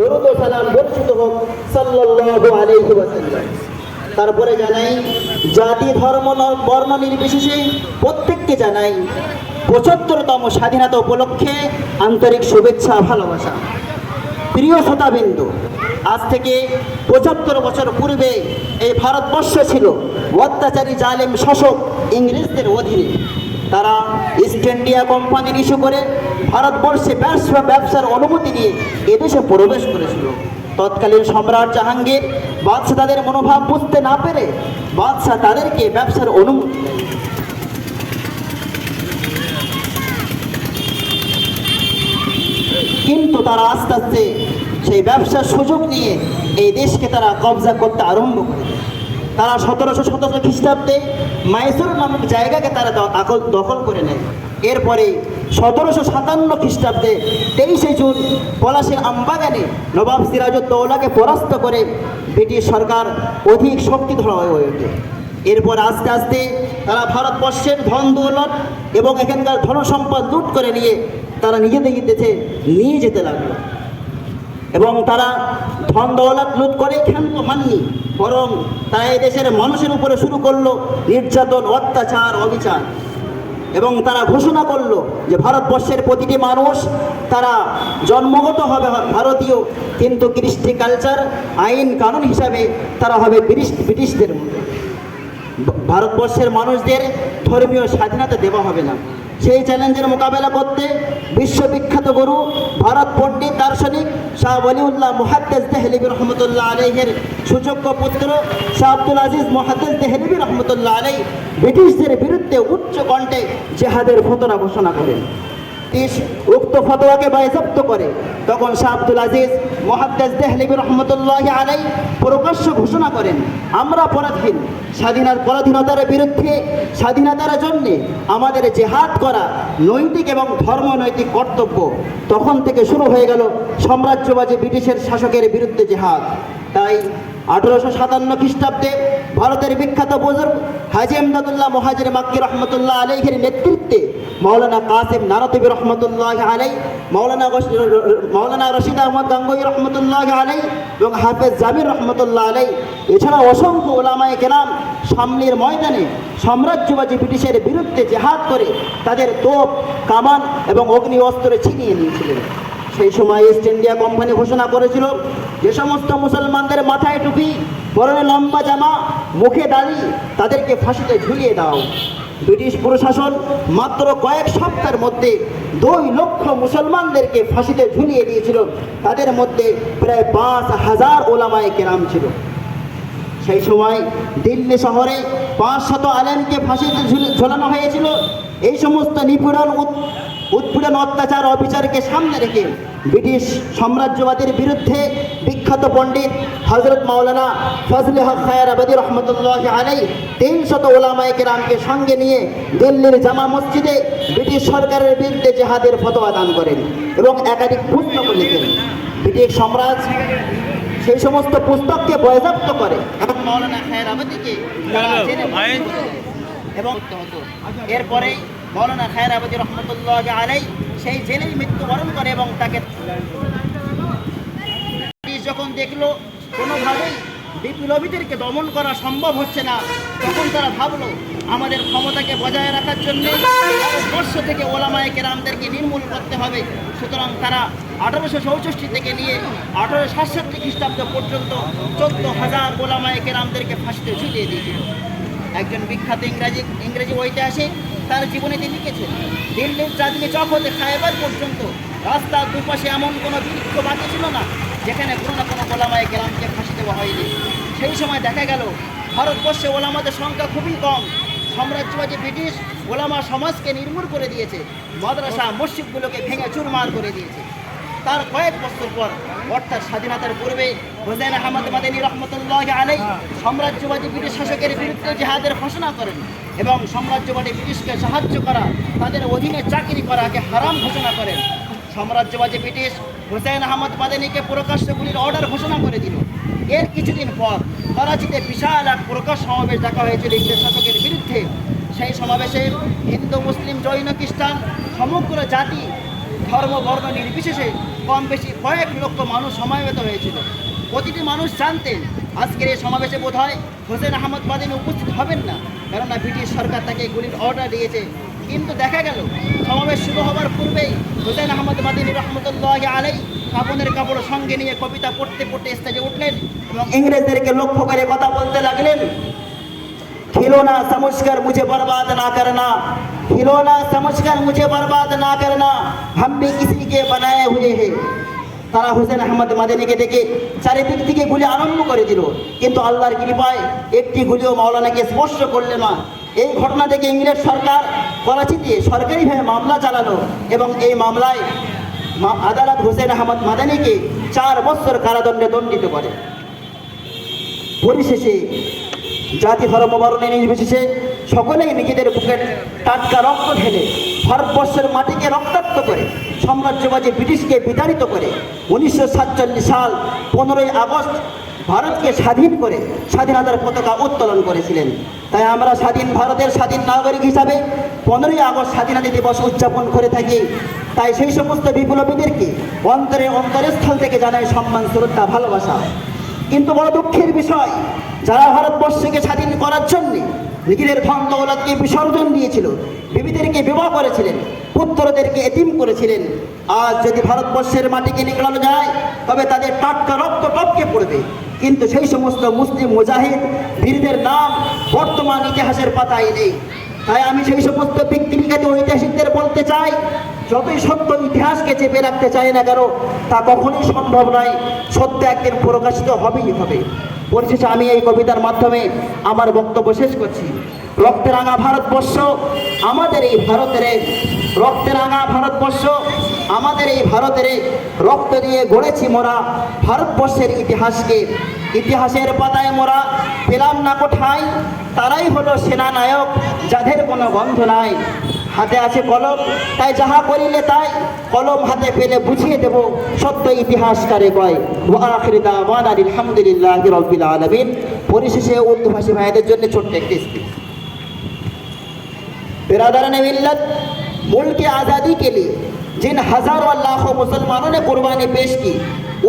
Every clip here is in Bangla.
দরুদ ও সালাম বর্ষিত হোক সাল্লাল্লাহু আলাইহি ওয়াসাল্লাম। তারপরে জানাই জাতি ধর্ম বর্ণ নির্বিশেষে প্রত্যেককে জানাই ৭৫তম স্বাধীনতা উপলক্ষে আন্তরিক শুভেচ্ছা ভালোবাসা। প্রিয় শ্রোতাবিন্দু, আজ থেকে ৭৫ বছর পূর্বে এই ভারতবর্ষ ছিল অত্যাচারী জালেম শাসক ইংরেজদের অধীনে। তারা ইস্ট ইন্ডিয়া কোম্পানির ইস্যু করে ভারতবর্ষে ব্যবসার অনুমতি নিয়ে এদেশে প্রবেশ করেছিল। তৎকালীন সম্রাট জাহাঙ্গীর বাদশাহ তাদের মনোভাব বুঝতে না পেরে বাদশাহ তাদেরকে ব্যবসার অনুমতি দেয়। কিন্তু তারা আস্তে আস্তে সেই ব্যবসার সুযোগ নিয়ে এই দেশকে তারা কবজা করতে আরম্ভ করে দেয়। তারা ১৭১৭ খ্রিস্টাব্দে মাইসুর নামক জায়গাকে তারা দখল করে নেয়। এরপরে ১৭৫৭ খ্রিস্টাব্দে ২৩শে জুন পলাশীর আমবাগানে নবাব সিরাজউদ্দৌলাকে পরাস্ত করে ব্রিটিশ সরকার অধিক শক্তিধর হয়ে ওঠে। এরপর আস্তে আস্তে তারা ভারতবর্ষের ধন দৌলত এবং এখানকার ধনসম্পদ লুট করে নিয়ে তারা নিজেদের দেশে নিয়ে যেতে লাগলো। এবং তারা ধন দৌলত লুট করে ক্ষান্ত হননি, বরং তারা এই দেশের মানুষের উপরে শুরু করলো নির্যাতন, অত্যাচার, অবিচার। এবং তারা ঘোষণা করলো যে ভারতবর্ষের প্রতিটি মানুষ তারা জন্মগত হবে ভারতীয়, কিন্তু কৃষ্টি কালচার আইন কানুন হিসাবে তারা হবে ব্রিটিশদের মতো। ভারতবর্ষের মানুষদের ধর্মীয় স্বাধীনতা দেওয়া হবে না। সেই চ্যালেঞ্জের মোকাবেলা করতে বিশ্ববিখ্যাত গুরু ভারত পণ্ডিত দার্শনিক শাহ ওয়ালিউল্লাহ মুহাদ্দিস দেহলভী রহমতুল্লাহ আলাইহির সুযোগ্য পুত্র শাহ আব্দুল আজিজ মুহাদ্দিস দেহলভী রহমতুল্লাহ আলাইহি ব্রিটিশদের বিরুদ্ধে উচ্চ কণ্ঠে জেহাদের ফতোয়া ঘোষণা করেন। উক্ত ফতোয়াকে বাজেয়াপ্ত করে তখন শাহ আব্দুল আজিজ মুহাদ্দিস দেহলভী রহমতুল্লাহ আলাইহি প্রকাশ্য ঘোষণা করেন, আমরা পরাধীন, পরাধীনতার বিরুদ্ধে স্বাধীনতার জন্য আমাদের জেহাদ করা নৈতিক এবং ধর্মনৈতিক কর্তব্য। তখন থেকে শুরু হয়ে গেল সাম্রাজ্যবাদী ব্রিটিশের শাসকের বিরুদ্ধে জেহাদ। তাই ১৮৫৭ খ্রিস্টাব্দে ভারতের বিখ্যাত বুজুর্গ হাজী ইমদাদুল্লাহ মুহাজির মাক্কি রহমতুল্লাহ আলাইহির নেতৃত্বে মাওলানা কাসিম নানতবী রহমতুল্লাহ আলাইহি, মাওলানা রশিদ আহমদ গাঙ্গুহি রহমতুল্লাহ আলাইহি এবং হাফেজ জামির রহমতুল্লাহ আলাইহি এছাড়া অসংখ্য ওলামায়ে কেরাম সামনের ময়দানে সাম্রাজ্যবাদী ব্রিটিশের বিরুদ্ধে জেহাদ করে তাদের তোপ, কামান এবং অগ্নি অস্ত্র ছিনিয়ে নিয়েছিলেন। সেই সময় ইস্ট ইন্ডিয়া কোম্পানি ঘোষণা করেছিল যে সমস্ত মুসলমানদের মাথায় টুপি, পরনে লম্বা জামা, মুখে দাড়ি, তাদেরকে ফাঁসিতে ঝুলিয়ে দাও। ব্রিটিশ প্রশাসন মাত্র কয়েক সপ্তাহের মধ্যে ২ লক্ষ মুসলমানদেরকে ফাঁসিতে ঝুলিয়ে দিয়েছিল। তাদের মধ্যে প্রায় ৫,০০০ ওলামায়ে কেরাম ছিল। সেই সময় দিল্লি শহরে ৫০০ আলেমকে ফাঁসিতে ঝোলানো হয়েছিল। এই সমস্ত উৎপীড়ন, অত্যাচার, অবিচারকে সামনে রেখে ব্রিটিশ সাম্রাজ্যবাদের বিরুদ্ধে বিখ্যাত পণ্ডিত হযরত মাওলানা ফজলে হক খায়রাবাদী রহমতুল্লাহ আলাইহি ৩০০ ওলামায়ে কেরামকে সঙ্গে নিয়ে দিল্লির জামা মসজিদে ব্রিটিশ সরকারের বিরুদ্ধে জেহাদের ফতোয়া দান করেন এবং একাধিক পুস্তক লিখেন। ব্রিটিশ সাম্রাজ্য সেই সমস্ত পুস্তককে বাজেয়াপ্ত করে এবং মাওলানা খায়রাবাদীকে এবং এরপরে মাওলানা খায়রাবাদী রহমতুল্লাহ আলাইহি সেই জেলেই মৃত্যুবরণ করে এবং তাকে যখন দেখলো কোনোভাবেই বিপ্লবীদেরকে দমন করা সম্ভব হচ্ছে না, তখন তারা ভাবলো আমাদের ক্ষমতাকে বজায় রাখার জন্য ভারতবর্ষ থেকে ওলামায়ে কেরামদেরকে নির্মূল করতে হবে। সুতরাং তারা ১৮৬৪ থেকে নিয়ে ১৮৬৭ খ্রিস্টাব্দ পর্যন্ত ১৪,০০০ ওলামায়ে কেরামদেরকে ফাঁসিতে ঝুলিয়ে দিয়েছিল। একজন বিখ্যাত ইংরেজি ঐতিহাসিক তার জীবনীতে লিখেছেন, দিল্লির চাঁদনি চক হতে খায়বার পর্যন্ত রাস্তার দুপাশে এমন কোনো বৃক্ষ বাকি ছিল না যেখানে কোনো না কোনো ওলামায়ে কেরামকে ফাঁসি দেওয়া হয়নি। সেই সময় দেখা গেল ভারতবর্ষে ওলামাদের সংখ্যা খুবই কম। সাম্রাজ্যবাদী ব্রিটিশ ওলামা সমাজকে নির্মূল করে দিয়েছে, মাদ্রাসা মসজিদগুলোকে ভেঙে চুরমার করে দিয়েছে। তার কয়েক বছর পর অর্থাৎ স্বাধীনতার পূর্বে হুসাইন আহমদ মাদানী রহমতুল্লাহ আলাইহি সাম্রাজ্যবাদী ব্রিটিশ শাসকের বিরুদ্ধে জিহাদের ঘোষণা করেন এবং সাম্রাজ্যবাদী ব্রিটিশকে সাহায্য করা, তাদের অধীনে চাকরি করাকে হারাম ঘোষণা করেন। সাম্রাজ্যবাদী ব্রিটিশ হুসাইন আহমদ মাদানীকে প্রকাশ্য গুলির অর্ডার ঘোষণা করে দিল। এর কিছুদিন পর করাচিতে বিশাল এক প্রকাশ সমাবেশ ডাকা হয়েছিল ইংরেজ শাসকের বিরুদ্ধে। সেই সমাবেশে হিন্দু, মুসলিম, জৈন, খ্রিস্টান সমগ্র জাতি ধর্ম বর্ণ নির্বিশেষে কম বেশি কয়েক লক্ষ মানুষ সমবেত হয়েছিল। প্রতিটি মানুষ জানতেন আজকের এই সমাবেশে বোধহয় হোসেন আহমদ মাদানী উপস্থিত হবেন না, কেননা ব্রিটিশ সরকার তাকে গুলির অর্ডার দিয়েছে। কিন্তু দেখা গেল সমাবেশ শুরু হওয়ার পূর্বেই হোসেন আহমদ মাদানী রহমতুল্লাহি আলাইহি কাপড়ের কাপড় সঙ্গে নিয়ে কবিতা পড়তে পড়তে স্টেজে উঠলেন এবং ইংরেজদেরকে লক্ষ্য করে কথা বলতে লাগলেন, खिलौना समझकर मुझे बर्बाद ना करना, खिलौना समझकर मुझे बर्बाद ना करना, हम भी किसी के बनाए हुए हैं। তারা হোসেন আহমদ মাদানীকে দেখে চারিদিক থেকে গুলি আরম্ভ করে দিল, কিন্তু আল্লাহর কৃপায় একটি গুলিও মাওলানাকে স্পর্শ করলে না। এই ঘটনা দেখে ইংরেজ সরকার করাচিতে সরকারিভাবে মামলা চালানো এবং এই মামলায় আদালত হোসেন আহমদ মাদানীকে 4 বছর কারাদণ্ডে দণ্ডিত করে। পরিশেষে জাতি ধর্ম বর্ণ নির্বিশেষে সকলেই নিজেদের বুকের টাটকা রক্ত ঢেলে ভারতবর্ষের মাটিকে রক্তাক্ত করে সাম্রাজ্যবাদী ব্রিটিশকে বিতাড়িত করে 1947 সাল 15ই আগস্ট ভারতকে স্বাধীন করে স্বাধীনতার পতাকা উত্তোলন করেছিলেন। তাই আমরা স্বাধীন ভারতের স্বাধীন নাগরিক হিসাবে 15ই আগস্ট স্বাধীনতা দিবস উদযাপন করে থাকি। তাই সেই সমস্ত বিপ্লবীদেরকে অন্তরস্থল থেকে জানাই সম্মান, শ্রদ্ধা, ভালোবাসা। কিন্তু বড় দুঃখের বিষয়, যারা ভারতবর্ষকে স্বাধীন করার জন্য নিজেদের ধন দৌলতকে বিসর্জন দিয়েছিল, বিবিদেরকে বিবাহ করেছিলেন, পুত্রদেরকে এতিম করেছিলেন, আজ যদি ভারতবর্ষের মাটিকে নিগড়ানো যায় তবে তাদের টাটকা রক্ত টপকে পড়বে। কিন্তু সেই সমস্ত মুসলিম মুজাহিদ বীরদের নাম বর্তমান ইতিহাসের পাতায় নেই। তাই আমি সেই সমস্ত বিখ্যাত ঐতিহাসিকদের বলতে চাই, যতই সত্য ইতিহাসকে চেপে রাখতে চায় না কেন, তা কখনোই সম্ভব নয়। সত্য একদিন প্রকাশিত হবেই হবে। পরিশেষে আমি এই কবিতার মাধ্যমে আমার বক্তব্য শেষ করছি। রক্তে রাঙা ভারতবর্ষ আমাদের এই ভারতের, রক্তে রাঙা ভারতবর্ষ আমাদের এই ভারতের, রক্ত দিয়ে গড়েছি মোরা ভারতবর্ষের ইতিহাসকে। ইতিহাসের পাতায় মোরা পেলাম না কোঠায়, তারাই হলো সেনানায়ক যাদের কোনো গন্ধ নাই। হাতে আছে কলম, তাই যাহা করিলে তাই, কলম হাতে পেলে বুঝিয়ে দেব সত্য ইতিহাসকারে কয়। ওয়া আখির দাওয়ানা আলহামদুলিল্লাহি রাব্বিল আলামিন। পরিশেষে উর্দু ভাষী ভাইদের জন্য ছোট্ট একটি স্পিচ। बिरादरान मिल्लत, मुल्क की आज़ादी के लिए जिन हज़ारों और लाखों मुसलमानों ने कुर्बानी पेश की,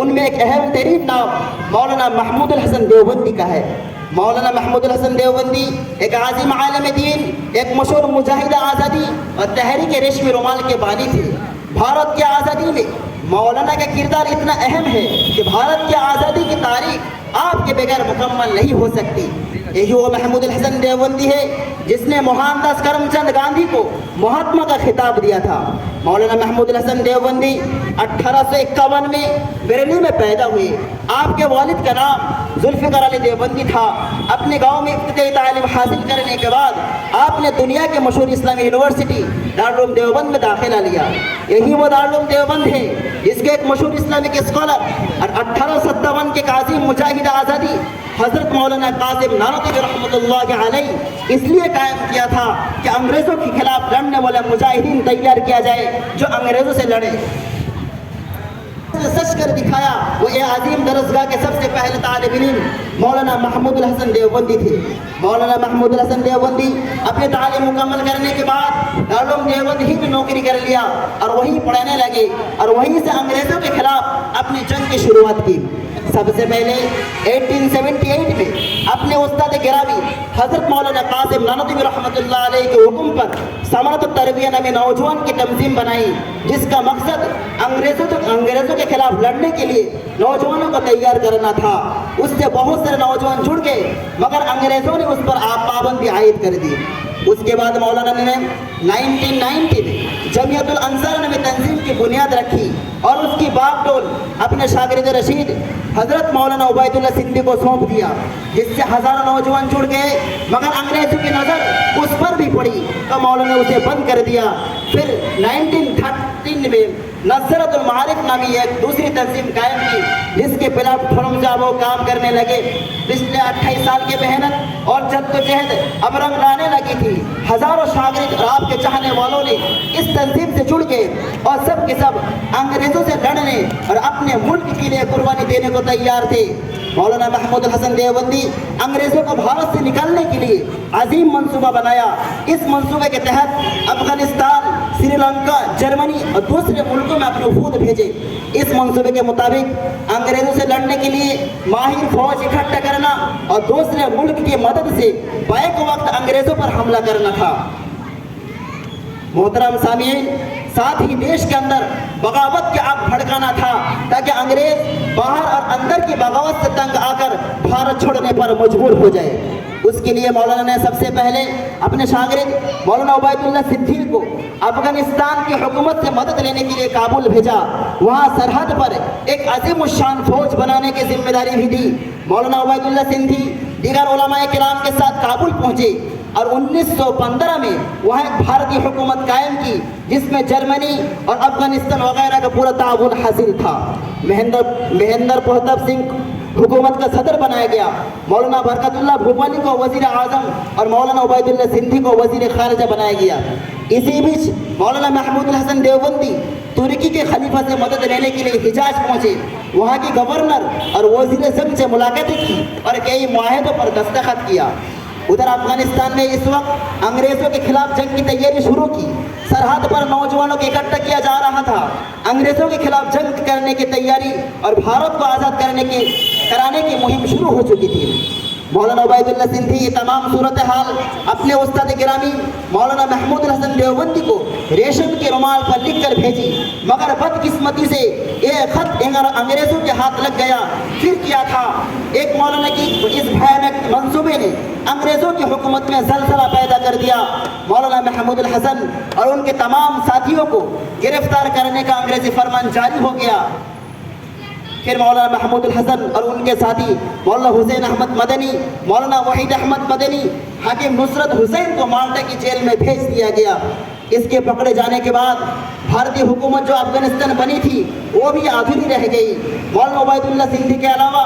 उनमें एक अहम तरीन नाम मौलाना महमूदुल हसन देवबंदी का है। मौलाना महमूदुल हसन देवबंदी एक आज़िम आलम दीन, एक मशहूर मुजाहिद आज़ादी और तहरीक रेशमी रुमाल के बानी थे। भारत की आज़ादी में मौलाना का किरदार इतना अहम है कि भारत की आज़ादी की तारीख आपके बगैर मुकम्मल नहीं हो सकती। यही वो महमूदुल हसन देवबंदी है जिसने मोहनदास करमचंद गांधी को महात्मा का खिताब दिया था। मौलाना महमूदुल हसन देवबंदी 1851 में बरेली में पैदा हुए। आपके वालिद का नाम जुल्फ़िकार अली देवबंदी था। अपने गांव में इब्तिदाई तालीम हासिल करने के बाद आपने दुनिया के मशहूर इस्लामी यूनिवर्सिटी दारुल देवबंद में दाखिला लिया। यही वो दारुल देवबंद है जिसके एक मशहूर इस्लामिक स्कॉलर और 1857 के काजी मुजाहिद आज़ादी हज़रत मौलाना कासिम नानवी रहमतुल्लाहि अलैहि इसलिए कायम किया था कि अंग्रेज़ों के खिलाफ लड़ने वाले मुजाहिदीन तैयार किया जाए जो अंग्रेज़ों से लड़े। सच कर दिखाया वो ये अजीम दरसगाह के सबसे पहले तालिब इल्म मौलाना महमूदुल हसन देवबंदी थे। मौलाना महमूदुल हसन देवबंदी अपने तालीम मुकम्मल करने के बाद दारुल देवबंद ही में नौकरी कर लिया और वहीं पढ़ने लगे और वहीं से अंग्रेज़ों के खिलाफ अपनी जंग की शुरुआत की। सबसे पहले 1878 में अपने उस्ताद गिरामी हज़रत मौलाना कासिम नानवी रहमतुल्लाह अलैहि के हुक्म पर समरत तरबिया नामी नौजवान की तंजीम बनाई, जिसका मकसद अंग्रेज़ों के खिलाफ लड़ने के लिए नौजवानों को तैयार करना था। उससे बहुत सारे नौजवान जुड़ गए, मगर अंग्रेज़ों ने उस पर पाबंदी आयद कर दी। उसके बाद मौलाना ने 1990 में जमियतुल अंसार नामी तंजीम की बुनियाद रखी और उसकी बागडोर अपने शागिर्द रशीद हज़रत मौलाना उबैदुल्लाह सिंधी को सौंप दिया, जिससे हज़ारों नौजवान जुड़ गए। मगर अंग्रेज़ों की नज़र उस पर भी पड़ी तो मौलाना ने उसे बंद कर दिया। फिर 1913 में नज़रतुल मारिफ नामी एक दूसरी तंजीम कायम की, जिसके प्लेटफॉर्म से वो काम करने लगे। पिछले 28 साल की मेहनत और जद्दोजहद अब रंग लाने लगी थी। हज़ारों शागिर्द और आपके चाहने वालों ने इस तंजीम से जुड़ गए और सब के सब अंग्रेज़ों से लड़ने और अपने मुल्क के लिए कुर्बानी देने को तैयार थे। मौलाना महमूदुल हसन देवबंदी अंग्रेज़ों को भारत से निकालने के लिए अजीम मंसूबा बनाया। इस मंसूबे के तहत अफगानिस्तान, श्री लंका, जर्मनी और दूसरे मुल्कों में अपने वफूद भेजे। इस मंसूबे के मुताबिक अंग्रेजों से लड़ने के लिए माहिर फौज इकट्ठा करना और दूसरे मुल्क की मदद से बैक वक्त अंग्रेजों पर हमला करना था। मोहतरम सामीन, साथ ही देश के अंदर बगावत की आग भड़काना था ताकि अंग्रेज बाहर और अंदर की बगावत से तंग आकर भारत छोड़ने पर मजबूर हो जाए। उसके लिए मौलाना ने सबसे पहले अपने शागिर्द मौलाना उबैदुल्लाह सिद्दीकी को अफगानिस्तान की हुकूमत से मदद लेने के लिए काबुल भेजा। वहाँ सरहद पर एक अजीम शान फौज बनाने की जिम्मेदारी भी दी। मौलाना उबैदुल्लाह सिंधी दीगर उलमाए किराम के साथ काबुल पहुँचे और 1915 में वहाँ एक भारतीय हुकूमत कायम की जिसमें जर्मनी और अफगानिस्तान वगैरह का पूरा ताउन हासिल था। महेंद्र प्रताप सिंह हुकूमत का सदर बनाया गया। मौलाना बरकतुल्लाह भोपाली को वजीर आजम और मौलाना उबैदुल्लाह सिंधी को वजीर खारजा बनाया गया। इसी बीच मौलाना महमूद हसन देवबंदी तुर्की के खलीफा से मदद लेने के लिए हिजाज पहुँचे। वहाँ की गवर्नर और वजीर जंग से मुलाकातें की और कई मुआहदों पर दस्तखत किया। उधर अफगानिस्तान में इस वक्त अंग्रेजों के खिलाफ जंग की तैयारी शुरू की। सरहद पर नौजवानों को इकट्ठा किया जा रहा था। अंग्रेजों के खिलाफ जंग करने की तैयारी और भारत को आज़ाद कराने की मुहिम शुरू हो चुकी थी। मौलाना उबैदुल्लाह सिंधी ये तमाम सूरत हाल अपने उस्ताद गिरामी मौलाना महमूद हसन देवबंदी को रेशम के रुमाल पर लिख कर भेजी, मगर बदकिस्मती से ये खत अंग्रेजों के हाथ लग गया। फिर क्या था, एक मौलाना की इस भयानक मंसूबे ने अंग्रेजों की हुकूमत में जलजला पैदा कर दिया। मौलाना महमूद हसन और उनके तमाम साथियों को गिरफ्तार करने का अंग्रेजी फरमान जारी हो गया। फिर मौलाना महमूद हसन और उनके साथी मौलाना हुसैन अहमद मदनी, मौलाना वहीद अहमद मदनी, हाकिम नुसरत हुसैन को माल्टा की जेल में भेज दिया गया। इसके पकड़े जाने के बाद भारतीय हुकूमत जो अफगानिस्तान बनी थी वो भी अधूरी रह गई। मौलाना उबैदुल्लाह सिंधी के अलावा